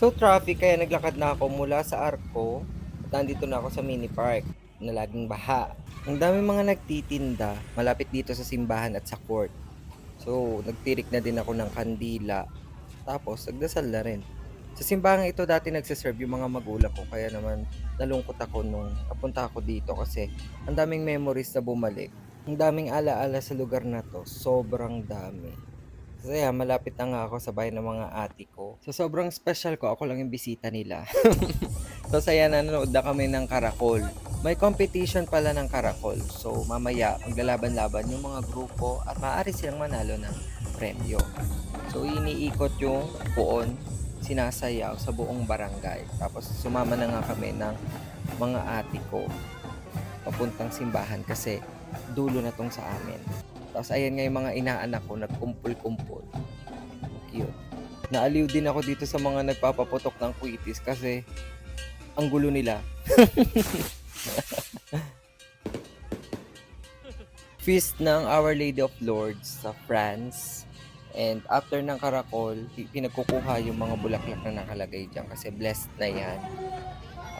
So traffic kaya naglakad na ako mula sa Arco at nandito na ako sa mini park na laging baha. Ang daming mga nagtitinda malapit dito sa simbahan at sa court. So nagtirik na din ako ng kandila tapos nagdasal na rin. Sa simbahan ito dati nagsiserve yung mga magulang ko kaya naman nalungkot ako nung napunta ako dito kasi ang daming memories na bumalik. Ang daming alaala sa lugar na to, sobrang dami. Kasi malapit na nga ako sa bahay ng mga ate ko. So sobrang special ko, ako lang yung bisita nila. So saya nanonood na kami ng Karakol. May competition pala ng Karakol. So mamaya maglalaban-laban yung mga grupo at maaari silang manalo ng premyo. So iniikot yung puon, sinasayaw sa buong barangay. Tapos sumama na nga kami ng mga ate ko papuntang simbahan kasi dulo na tong sa amin. Tapos ayan nga yung mga inaanak ko nagkumpul-kumpul. Cute. Naaliw din ako dito sa mga nagpapaputok ng kwitis kasi ang gulo nila. Feast ng Our Lady of Lourdes sa France. And after ng Karakol, pinagkukuha yung mga bulaklak na nakalagay dyan kasi blessed na yan.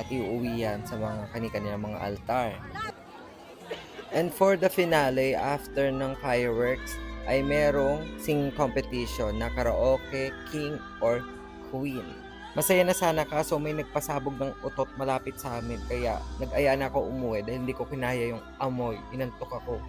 At iuwi yan sa mga kani-kanilang mga altar. And for the finale, after ng fireworks, ay merong singing competition na karaoke, king or queen. Masaya na sana kaso may nagpasabog ng utot malapit sa amin kaya nag-aya na ako umuwi dahil hindi ko kinaya yung amoy. Inantok ako.